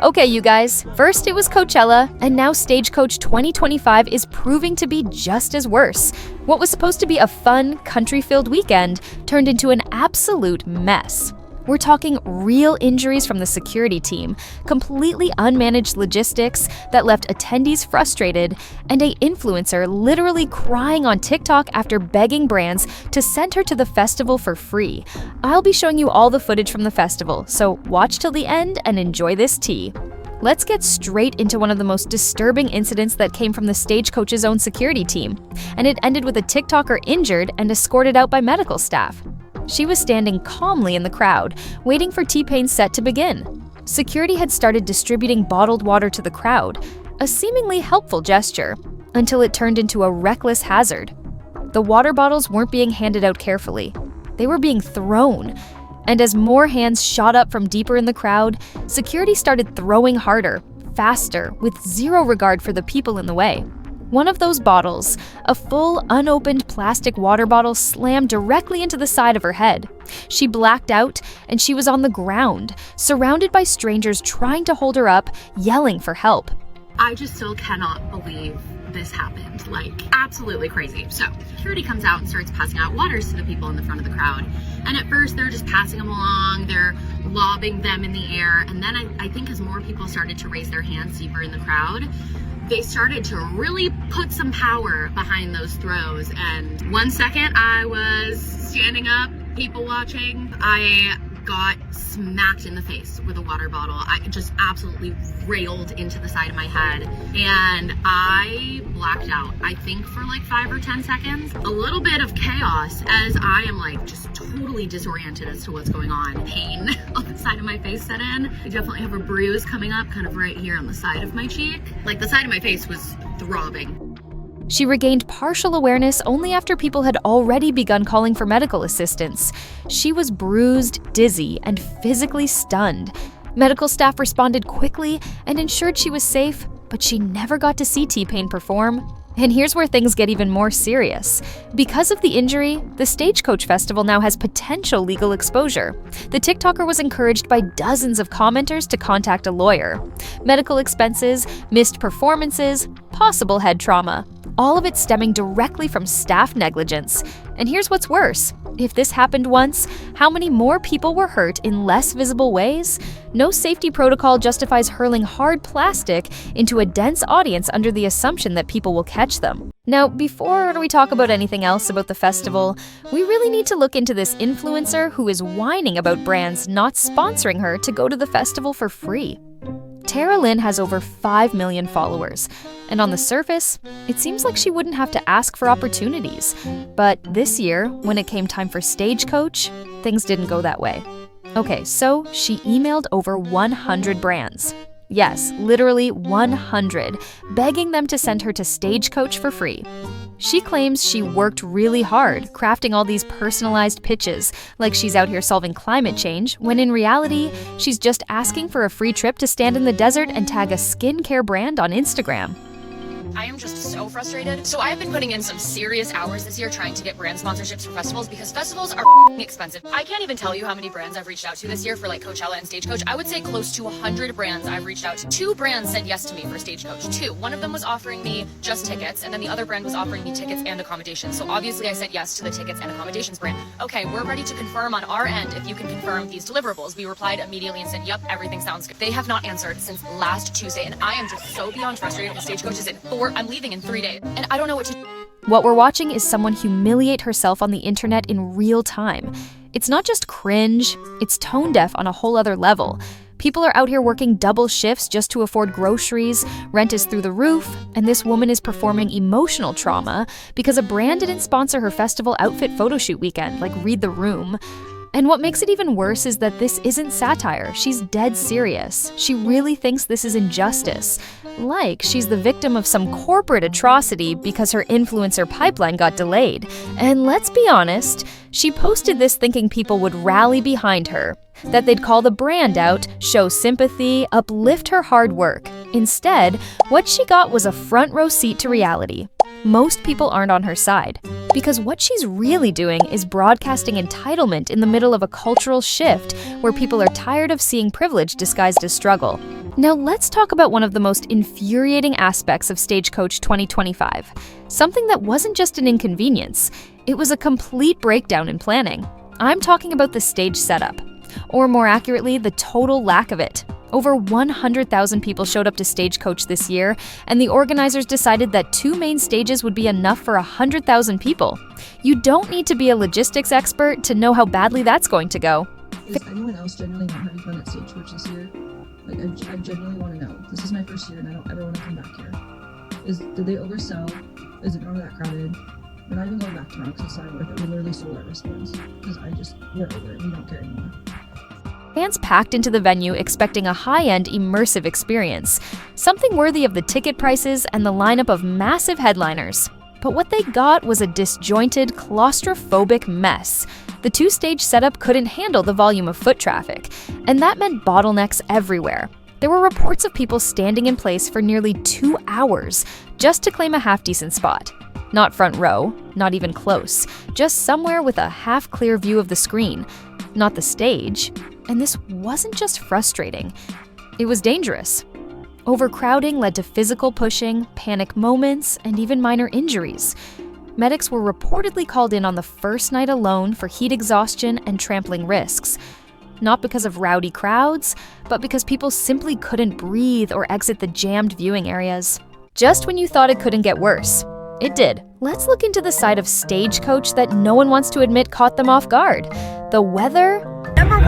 Okay, you guys, first it was Coachella, and now Stagecoach 2025 is proving to be just as worse. What was supposed to be a fun, country-filled weekend turned into an absolute mess. We're talking real injuries from the security team, completely unmanaged logistics that left attendees frustrated, and an influencer literally crying on TikTok after begging brands to send her to the festival for free. I'll be showing you all the footage from the festival, so watch till the end and enjoy this tea. Let's get straight into one of the most disturbing incidents that came from the Stagecoach's own security team, and it ended with a TikToker injured and escorted out by medical staff. She was standing calmly in the crowd, waiting for T-Pain's set to begin. Security had started distributing bottled water to the crowd, a seemingly helpful gesture, until it turned into a reckless hazard. The water bottles weren't being handed out carefully. They were being thrown. And as more hands shot up from deeper in the crowd, security started throwing harder, faster, with zero regard for the people in the way. One of those bottles, a full, unopened plastic water bottle, slammed directly into the side of her head. She blacked out, and she was on the ground, surrounded by strangers trying to hold her up, yelling for help. I just still cannot believe this happened. Like, absolutely crazy. So, security comes out and starts passing out waters to the people in the front of the crowd. And at first, they're just passing them along, they're lobbing them in the air. And then I think as more people started to raise their hands deeper in the crowd, they started to really put some power behind those throws. And 1 second I was standing up, people watching. I got smacked in the face with a water bottle. I just absolutely railed into the side of my head and I blacked out, I think for like 5 or 10 seconds. A little bit of chaos as I am like just totally disoriented as to what's going on. Pain on the side of my face set in. I definitely have a bruise coming up kind of right here on the side of my cheek. Like the side of my face was throbbing. She regained partial awareness only after people had already begun calling for medical assistance. She was bruised, dizzy, and physically stunned. Medical staff responded quickly and ensured she was safe, but she never got to see T-Pain perform. And here's where things get even more serious. Because of the injury, the Stagecoach Festival now has potential legal exposure. The TikToker was encouraged by dozens of commenters to contact a lawyer. Medical expenses, missed performances, possible head trauma. All of it stemming directly from staff negligence. And here's what's worse. If this happened once, how many more people were hurt in less visible ways? No safety protocol justifies hurling hard plastic into a dense audience under the assumption that people will catch them. Now, before we talk about anything else about the festival, we really need to look into this influencer who is whining about brands not sponsoring her to go to the festival for free. Lynn has over 5 million followers, and on the surface, it seems like she wouldn't have to ask for opportunities. But this year, when it came time for Stagecoach, things didn't go that way. Okay, so she emailed over 100 brands. Yes, literally 100, begging them to send her to Stagecoach for free. She claims she worked really hard, crafting all these personalized pitches, like she's out here solving climate change, when in reality, she's just asking for a free trip to stand in the desert and tag a skincare brand on Instagram. I am just so frustrated. So I've been putting in some serious hours this year trying to get brand sponsorships for festivals because festivals are expensive. I can't even tell you how many brands I've reached out to this year for like Coachella and Stagecoach. I would say close to 100 brands I've reached out to. 2 brands said yes to me for Stagecoach. 2. One of them was offering me just tickets, and then the other brand was offering me tickets and accommodations. So obviously I said yes to the tickets and accommodations brand. Okay, we're ready to confirm on our end if you can confirm these deliverables. We replied immediately and said, yep, everything sounds good. They have not answered since last Tuesday, and I am just so beyond frustrated with Stagecoach is in 4. I'm leaving in 3 days, and I don't know what to do. What we're watching is someone humiliate herself on the internet in real time. It's not just cringe, it's tone deaf on a whole other level. People are out here working double shifts just to afford groceries, rent is through the roof, and this woman is performing emotional trauma because a brand didn't sponsor her festival outfit photoshoot weekend, like read the room. And what makes it even worse is that this isn't satire. She's dead serious. She really thinks this is injustice. Like she's the victim of some corporate atrocity because her influencer pipeline got delayed. And let's be honest, she posted this thinking people would rally behind her, that they'd call the brand out, show sympathy, uplift her hard work. Instead, what she got was a front row seat to reality. Most people aren't on her side, because what she's really doing is broadcasting entitlement in the middle of a cultural shift where people are tired of seeing privilege disguised as struggle. Now let's talk about one of the most infuriating aspects of Stagecoach 2025. Something that wasn't just an inconvenience, it was a complete breakdown in planning. I'm talking about the stage setup, or more accurately, the total lack of it. Over 100,000 people showed up to Stagecoach this year, and the organizers decided that 2 main stages would be enough for 100,000 people. You don't need to be a logistics expert to know how badly that's going to go. Is anyone else genuinely not having fun at Stagecoach this year? Like, I genuinely want to know. This is my first year and I don't ever want to come back here. Did they oversell? Is it not that crowded? We're not even going back tomorrow because it's not worth it. We literally sold our wristbands because we're over it. We don't care anymore. Fans packed into the venue expecting a high-end, immersive experience, something worthy of the ticket prices and the lineup of massive headliners. But what they got was a disjointed, claustrophobic mess. The 2-stage setup couldn't handle the volume of foot traffic, and that meant bottlenecks everywhere. There were reports of people standing in place for nearly 2 hours just to claim a half-decent spot. Not front row, not even close, just somewhere with a half-clear view of the screen, not the stage. And this wasn't just frustrating, it was dangerous. Overcrowding led to physical pushing, panic moments, and even minor injuries. Medics were reportedly called in on the first night alone for heat exhaustion and trampling risks. Not because of rowdy crowds, but because people simply couldn't breathe or exit the jammed viewing areas. Just when you thought it couldn't get worse, it did. Let's look into the side of Stagecoach that no one wants to admit caught them off guard. The weather. Number 1,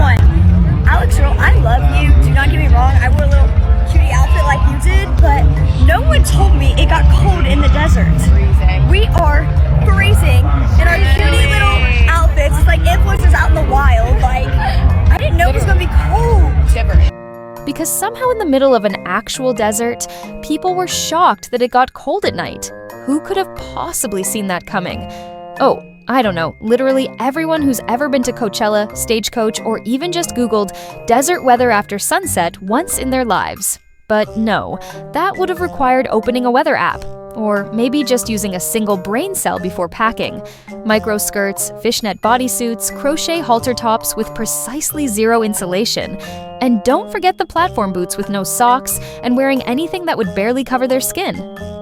Alex Earl, I love you. Do not get me wrong. I wore a little cutie outfit like you did, but no one told me it got cold in the desert. Freezing. We are freezing in our cutie little outfits. It's like influencers out in the wild. Like, I didn't know it was going to be cold. Shivering. Because somehow in the middle of an actual desert, people were shocked that it got cold at night. Who could have possibly seen that coming? Oh, I don't know, literally everyone who's ever been to Coachella, Stagecoach, or even just Googled desert weather after sunset once in their lives. But no, that would have required opening a weather app, or maybe just using a single brain cell before packing. Micro skirts, fishnet bodysuits, crochet halter tops with precisely 0 insulation. And don't forget the platform boots with no socks and wearing anything that would barely cover their skin.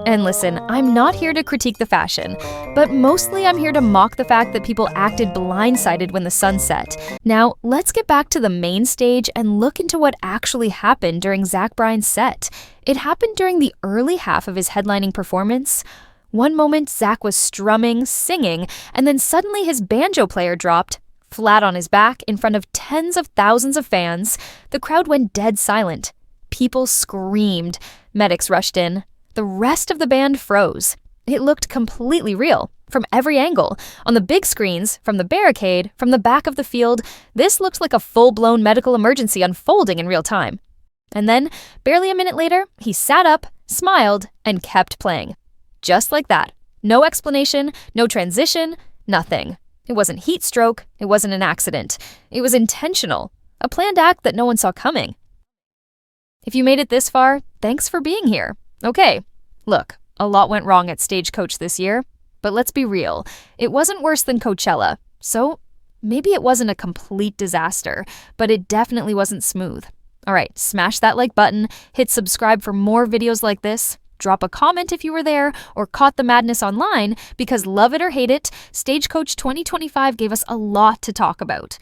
And listen, I'm not here to critique the fashion, but mostly I'm here to mock the fact that people acted blindsided when the sun set. Now, let's get back to the main stage and look into what actually happened during Bryan's set. It happened during the early half of his headlining performance. One moment, Zach was strumming, singing, and then suddenly his banjo player dropped, flat on his back in front of tens of thousands of fans. The crowd went dead silent. People screamed. Medics rushed in. The rest of the band froze. It looked completely real, from every angle. On the big screens, from the barricade, from the back of the field, this looked like a full-blown medical emergency unfolding in real time. And then, barely a minute later, he sat up, smiled, and kept playing. Just like that. No explanation, no transition, nothing. It wasn't heat stroke, it wasn't an accident. It was intentional, a planned act that no one saw coming. If you made it this far, thanks for being here. Okay, look, a lot went wrong at Stagecoach this year, but let's be real, it wasn't worse than Coachella, so maybe it wasn't a complete disaster, but it definitely wasn't smooth. All right, smash that like button, hit subscribe for more videos like this, drop a comment if you were there or caught the madness online, because love it or hate it, Stagecoach 2025 gave us a lot to talk about.